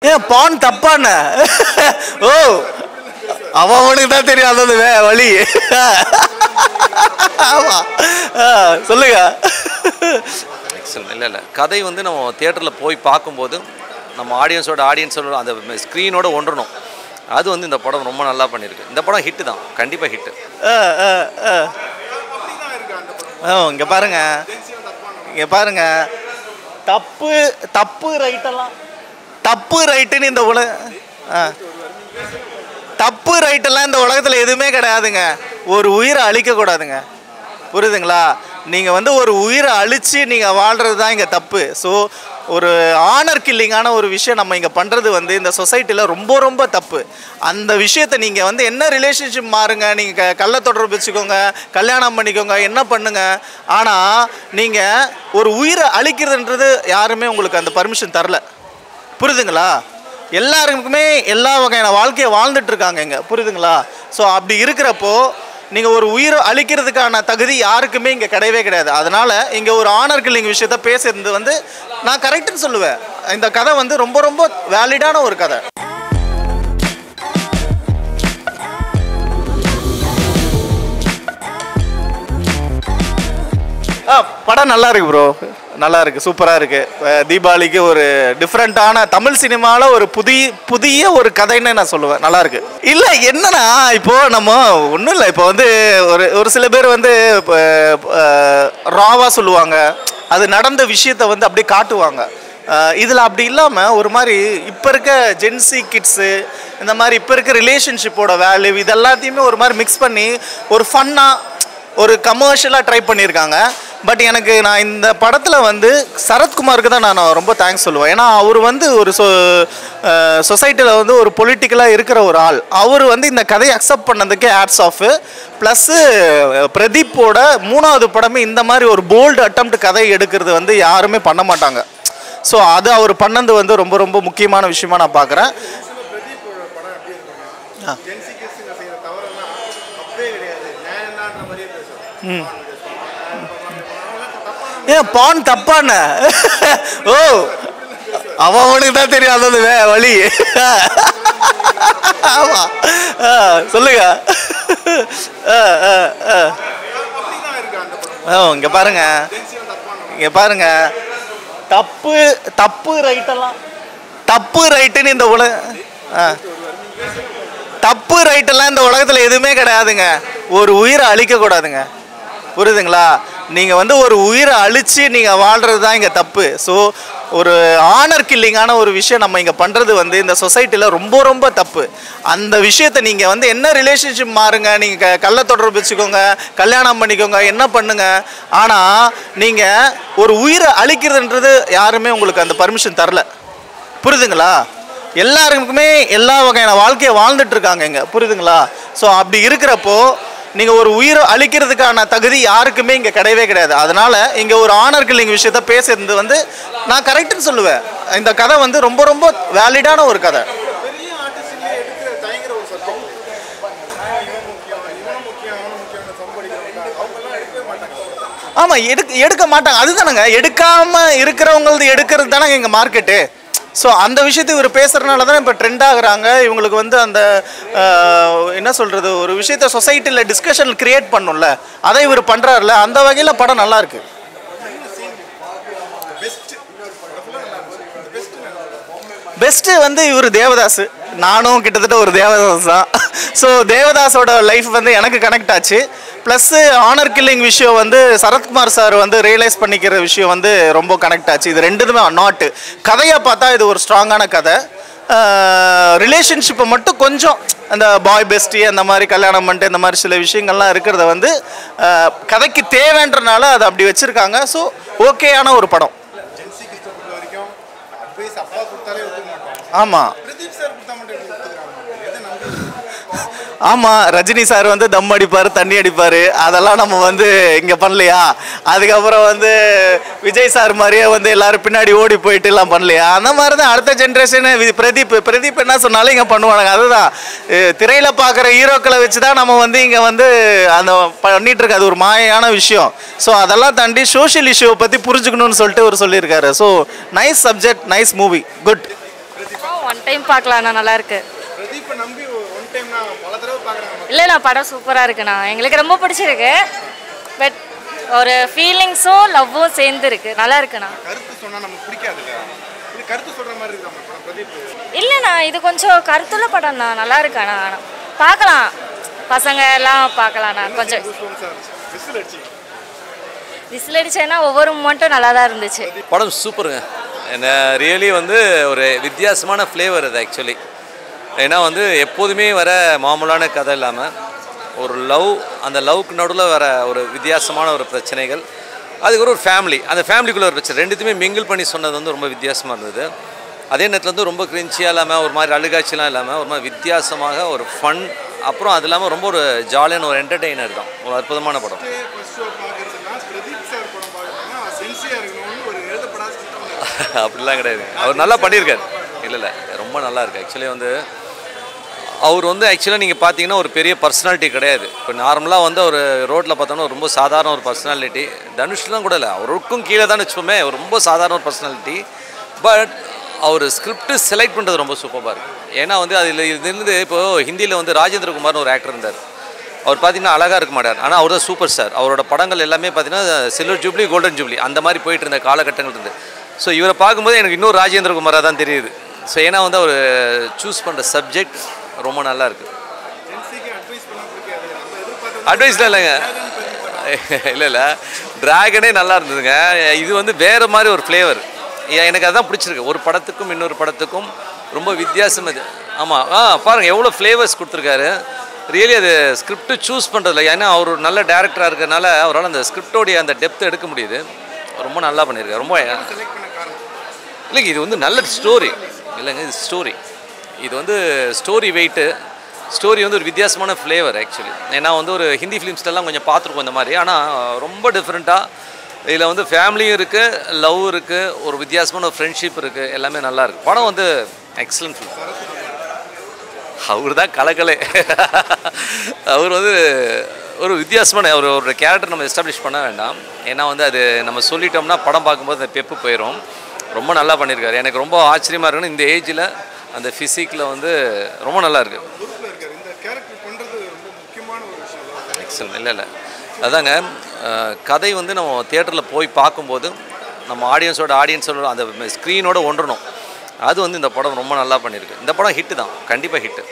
ஏன் பான் தப்பான? ஓ, அவனுக்கு தான் தெரியும் அதாவது வழி. ஆமா, சொல்லுங்க. இல்லை கதை வந்து நம்ம தியேட்டரில் போய் பார்க்கும்போது நம்ம ஆடியன்ஸோட அந்த ஸ்க்ரீனோட ஒன்றணும். அது வந்து இந்த படம் ரொம்ப நல்லா பண்ணியிருக்கு. இந்த படம் ஹிட்டு தான், கண்டிப்பாக ஹிட்டு. இங்கே பாருங்க, இங்கே பாருங்க, தப்பு தப்பு ரைட்டெல்லாம் தப்பு ரைட்டுன்னு இந்த தப்பு ரைட்டெல்லாம் இந்த உலகத்தில் எதுவுமே கிடையாதுங்க. ஒரு உயிரை அழிக்கக்கூடாதுங்க, புரியுதுங்களா? நீங்கள் வந்து ஒரு உயிரை அழித்து நீங்கள் வாழ்கிறது தான் இங்கே தப்பு. ஸோ ஒரு ஆனர் கில்லிங்கான ஒரு விஷயம் நம்ம இங்கே பண்ணுறது வந்து இந்த சொசைட்டியில் ரொம்ப ரொம்ப தப்பு. அந்த விஷயத்தை நீங்கள் வந்து என்ன ரிலேஷன்ஷிப் மாறுங்க, நீங்கள் கள்ள தொடர்பு வச்சுக்கோங்க, கல்யாணம் பண்ணிக்கோங்க, என்ன பண்ணுங்க, ஆனால் நீங்கள் ஒரு உயிரை அழிக்கிறதுன்றது யாருமே உங்களுக்கு அந்த பர்மிஷன் தரல, புரியுதுங்களா? எல்லாருக்குமே எல்லா வகையான வாழ்க்கையை வாழ்ந்துட்டுருக்காங்க இங்கே, புரியுதுங்களா? ஸோ அப்படி இருக்கிறப்போ நீங்கள் ஒரு உயிரை அழிக்கிறதுக்கான தகுதி யாருக்குமே இங்கே கிடையவே கிடையாது. அதனால் இங்கே ஒரு ஆனர் கில்லிங் விஷயத்த பேசுறது வந்து நான் கரெக்டுன்னு சொல்லுவேன். இந்த கதை வந்து ரொம்ப ரொம்ப வேலிடான ஒரு கதை. படம் நல்லா இருக்கு ப்ரோ, நல்லா இருக்குது, சூப்பராக இருக்குது. தீபாவளிக்கு ஒரு டிஃப்ரெண்ட்டான தமிழ் சினிமாவில் ஒரு புதிய ஒரு கதைன்னு நான் சொல்லுவேன். நல்லாயிருக்கு. இல்லை என்னன்னா, இப்போது நம்ம ஒன்றும் இல்லை, இப்போ வந்து ஒரு சில பேர் வந்து ராவாக சொல்லுவாங்க, அது நடந்த விஷயத்தை வந்து அப்படியே காட்டுவாங்க. இதில் அப்படி இல்லாமல் ஒரு மாதிரி இப்போ இருக்க ஜென்சி கிட்ஸு, இந்த மாதிரி இப்போ இருக்க ரிலேஷன்ஷிப்போட வேல்யூ இதெல்லாத்தையுமே ஒரு மாதிரி மிக்ஸ் பண்ணி ஒரு ஃபன்னாக ஒரு கமர்ஷியலாக ட்ரை பண்ணியிருக்காங்க. பட் நான் இந்த படத்தில் வந்து சரத்குமாருக்கு தான் நான் ரொம்ப தேங்க்ஸ் சொல்லுவேன். ஏன்னா அவர் வந்து ஒரு சொசைட்டியில் வந்து ஒரு பொலிட்டிக்கலாக இருக்கிற ஒரு ஆள். அவர் வந்து இந்த கதையை அக்செப்ட் பண்ணதுக்கே ஹேட்ஸ் ஆஃப். ப்ளஸ்ஸு பிரதீப்போட 3வது படமே இந்த மாதிரி ஒரு போல்டு அட்டம்ப்ட் கதை எடுக்கிறது வந்து யாருமே பண்ண மாட்டாங்க. ஸோ அது அவர் பண்ணது வந்து ரொம்ப ரொம்ப முக்கியமான விஷயமா நான் பார்க்குறேன். ஏன் பான் தப்பான? ஓ, அவனுக்கு தான் தெரியும் அதாவது வழி. ஆமா, சொல்லுங்க. இங்கே பாருங்க, இங்கே பாருங்க, தப்பு தப்பு ரைட்டெல்லாம் தப்பு ரைட்டுன்னு இந்த தப்பு ரைட்டெல்லாம் இந்த உலகத்தில் எதுவுமே கிடையாதுங்க. ஒரு உயிரை அழிக்கக்கூடாதுங்க, புரியுதுங்களா? நீங்கள் வந்து ஒரு உயிரை அழித்து நீங்கள் வாழ்கிறது தான் இங்கே தப்பு. ஸோ ஒரு ஆனர் கில்லிங்கான ஒரு விஷயம் நம்ம இங்கே பண்ணுறது வந்து இந்த சொசைட்டியில் ரொம்ப ரொம்ப தப்பு. அந்த விஷயத்தை நீங்கள் வந்து என்ன ரிலேஷன்ஷிப் மாறுங்க, நீங்கள் கள்ள தொடர்பு வச்சுக்கோங்க, கல்யாணம் பண்ணிக்கோங்க, என்ன பண்ணுங்க, ஆனால் நீங்கள் ஒரு உயிரை அழிக்கிறதுன்றது யாருமே உங்களுக்கு அந்த பர்மிஷன் தரல, புரியுதுங்களா? எல்லாருக்குமே எல்லா வகையான வாழ்க்கையை வாழ்ந்துட்டுருக்காங்க இங்கே, புரியுதுங்களா? ஸோ அப்படி இருக்கிறப்போ நீங்கள் ஒரு உயிரை அழிக்கிறதுக்கான தகுதி யாருக்குமே இங்கே கிடையவே கிடையாது. அதனால் இங்கே ஒரு ஆனர் கில்லிங் விஷயத்த பேசுறது வந்து நான் கரெக்டுன்னு சொல்லுவேன். இந்த கதை வந்து ரொம்ப ரொம்ப வேலிடான ஒரு கதை. ஆமாம், எடுக்க மாட்டாங்க. அதுதானங்க, எடுக்காமல் இருக்கிறவங்களது எடுக்கிறது தானே எங்கள் மார்க்கெட்டு. ஸோ அந்த விஷயத்தை இவர் பேசுகிறதுனால தான் இப்போ ட்ரெண்ட் ஆகுறாங்க. இவங்களுக்கு வந்து அந்த என்ன சொல்கிறது, ஒரு விஷயத்த சொசைட்டியில் டிஸ்கஷன் க்ரியேட் பண்ணும்ல, அதை இவர் பண்ணுறாருல, அந்த வகையில் படம் நல்லாயிருக்கு. பெஸ்ட்டு வந்து இவர் தேவதாஸ். நானும் கிட்டத்தட்ட ஒரு தேவதாஸ் தான். ஸோ தேவதாஸோட லைஃப் வந்து எனக்கு கனெக்ட் ஆச்சு. ப்ளஸ்ஸு ஆனர் கில்லிங் விஷயம் வந்து சரத்குமார் சார் வந்து ரியலைஸ் பண்ணிக்கிற விஷயம் வந்து ரொம்ப கனெக்ட் ஆச்சு. இது ரெண்டுமே நாட்டு கதையாக பார்த்தா இது ஒரு ஸ்ட்ராங்கான கதை. ரிலேஷன்ஷிப்பை மட்டும் கொஞ்சம் அந்த பாய் பெஸ்டி அந்த மாதிரி கல்யாணம் பண்ணிட்டு இந்த மாதிரி சில விஷயங்கள்லாம் இருக்கிறத வந்து கதைக்கு தேவைன்றனால அதை அப்படி வச்சுருக்காங்க. ஸோ ஓகேயான ஒரு படம். ஆமாம் ஆமாம், ரஜினி சார் வந்து தம் அடிப்பார், தண்ணி அடிப்பார், அதெல்லாம் நம்ம வந்து இங்கே பண்ணலையா? அதுக்கப்புறம் வந்து விஜய் சார் மாதிரியே வந்து எல்லோரும் பின்னாடி ஓடி போயிட்டு எல்லாம் பண்ணலையா? அந்த மாதிரி தான் அடுத்த ஜென்ரேஷனு பிரதீப் என்ன சொன்னாலும் இங்கே பண்ணுவானுங்க. அதுதான் திரையில் பார்க்குற ஹீரோக்களை வச்சு தான் நம்ம வந்து இங்கே வந்து அந்த பண்ணிகிட்ருக்கு. அது ஒரு மாயான விஷயம். ஸோ அதெல்லாம் தாண்டி சோஷியல் இஷ்யூவை பற்றி புரிஞ்சுக்கணும்னு சொல்லிட்டு அவர் சொல்லியிருக்காரு. So nice subject, nice movie, good. Time பார்க்கலாண்ணா, நல்லா இருக்கு. பிரதீப்பை நம்பி ஒன் டைம்னா பல தடவை பார்க்குறாங்க. இல்லைண்ணா, படம் சூப்பராக இருக்குண்ணா, எங்களுக்கு ரொம்ப பிடிச்சிருக்கு. பட் ஒரு ஃபீலிங்ஸும் லவ்வும் சேர்ந்து இருக்கு, நல்லா இருக்குண்ணா. கருத்து சொன்னால் நமக்கு பிடிக்காதுல்ல, இது கருத்து சொல்கிற மாதிரி இருக்கு நம்ம படம் பிரதீப். இல்லைண்ணா, இது கொஞ்சம் கருத்துள்ள படம்ண்ணா, நல்லா இருக்காண்ணா, பார்க்கலாம், பசங்க எல்லாம் பார்க்கலாண்ணா. கொஞ்சம் விசில் அடிச்சு விசில் அடிச்சேன்னா ஒவ்வொரு மூமெண்ட்டும் நல்லா தான் இருந்துச்சு. படம் சூப்பருங்க. என்ன ரியலி வந்து ஒரு வித்தியாசமான ஃப்ளேவர் அது ஆக்சுவலி. ஏன்னா வந்து எப்போதுமே வர மாமூலான கதை இல்லாமல் ஒரு லவ், அந்த லவ்க்கு நடுவில் வர ஒரு வித்தியாசமான ஒரு பிரச்சனைகள், அதுக்கு ஒரு ஃபேமிலி, அந்த ஃபேமிலிக்குள்ளே ஒரு பிரச்சனை, ரெண்டுத்தையுமே மிங்கிள் பண்ணி சொன்னது வந்து ரொம்ப வித்தியாசமாக இருந்தது. அதே நேரத்தில் வந்து ரொம்ப கிரிஞ்சியாக இல்லாமல் ஒரு மாதிரி அழுகாட்சிலாம் இல்லாமல் ஒரு மாதிரி வித்தியாசமாக ஒரு ஃபன், அப்புறம் அது இல்லாமல் ரொம்ப ஒரு ஜாலியான ஒரு என்டர்டெய்னர் தான். ஒரு அற்புதமான படம். அப்படிலாம் கிடையாது, அவர் நல்லா பண்ணியிருக்காரு. இல்லை ரொம்ப நல்லா இருக்குது ஆக்சுவலி. வந்து அவர் வந்து ஆக்சுவலாக நீங்கள் பார்த்தீங்கன்னா ஒரு பெரிய பர்சனாலிட்டி கிடையாது. இப்போ நார்மலாக வந்து ஒரு ரோட்டில் பார்த்தோன்னா ரொம்ப சாதாரண ஒரு பர்சனாலிட்டி. தனுஷ்லாம் கூட இல்லை, அவருக்கும் கீழே தான் வச்சுப்போமே, ரொம்ப சாதாரண ஒரு பர்சனாலிட்டி. பட் அவர் ஸ்கிரிப்ட் செலக்ட் பண்ணுறது ரொம்ப சூப்பராக இருக்குது. ஏன்னா வந்து அதில் இருந்து இப்போது ஹிந்தியில் வந்து ராஜேந்திர குமார்னு ஒரு ஆக்டர் இருந்தார். அவர் பார்த்தீங்கன்னா அழகாக இருக்க மாட்டார், ஆனால் அவர் தான் சூப்பர் ஸ்டார். அவரோட படங்கள் எல்லாமே பார்த்தீங்கன்னா சில்வர் ஜூப்ளி, கோல்டன் ஜூப்ளி அந்த மாதிரி போயிட்டு இருந்த காலகட்டங்கள் இருந்து. ஸோ இவரை பார்க்கும்போது எனக்கு இன்னும் ராஜேந்திர குமாராக தான் தெரியுது. ஸோ ஏன்னா வந்து அவர் சூஸ் பண்ணுற சப்ஜெக்ட் ரொம்ப நல்லா இருக்குது. அட்வைஸ்லாம் இல்லைங்க, இல்லை டிராகனே நல்லா இருந்ததுங்க. இது வந்து வேறு மாதிரி ஒரு ஃப்ளேவர், எனக்கு அதுதான் பிடிச்சிருக்கு. ஒரு படத்துக்கும் இன்னொரு படத்துக்கும் ரொம்ப வித்தியாசம் இது. ஆமாம், பாருங்கள் எவ்வளோ ஃப்ளேவர்ஸ் கொடுத்துருக்காரு. ரியலி அது ஸ்கிரிப்ட் சூஸ் பண்ணுறதில்ல, ஏன்னா அவர் ஒரு நல்ல டேரக்டராக இருக்கிறதுனால அவரால் அந்த ஸ்கிரிப்டோடைய அந்த டெப்த் எடுக்க முடியுது. ரொம்ப நல்லா பண்ணியிருக்காரு. ரொம்ப இல்லைங்க, இது வந்து நல்ல ஸ்டோரி இல்லைங்க, இது ஸ்டோரி, இது வந்து ஸ்டோரி வெயிட்டு, ஸ்டோரி வந்து ஒரு வித்தியாசமான ஃப்ளேவர் ஆக்சுவலி. ஏன்னா வந்து ஒரு ஹிந்தி ஃபிலிம்ஸ்லாம் கொஞ்சம் பார்த்துருக்கோம் இந்த மாதிரி, ஆனால் ரொம்ப டிஃப்ரெண்ட்டாக இதில் வந்து ஃபேமிலியும் இருக்குது, லவ் இருக்குது, ஒரு வித்தியாசமான ஒரு ஃப்ரெண்ட்ஷிப் இருக்குது, எல்லாமே நல்லா இருக்குது. படம் வந்து எக்ஸலண்ட் ஃபிலிம். அவர் தான் கலக்கலே. அவர் வந்து ஒரு வித்தியாசமான ஒரு கேரக்டர் நம்ம எஸ்டாப்ளிஷ் பண்ண வேண்டாம். ஏன்னா வந்து அது நம்ம சொல்லிட்டோம்னா படம் பார்க்கும்போது அந்த பெப்பு போயிடும். ரொம்ப நல்லா பண்ணியிருக்காரு. எனக்கு ரொம்ப ஆச்சரியமாக இருக்குன்னு, இந்த ஏஜில் அந்த ஃபிசிக்கில் வந்து ரொம்ப நல்லா இருக்குது. எக்ஸலண்ட். இல்லை அதாங்க, கதை வந்து நம்ம தியேட்டரில் போய் பார்க்கும்போது நம்ம ஆடியன்ஸோட அந்த ஸ்க்ரீனோட ஒன்றணும். அது வந்து இந்த படம் ரொம்ப நல்லா பண்ணியிருக்கு. இந்த படம் ஹிட்டு தான், கண்டிப்பாக ஹிட்டு.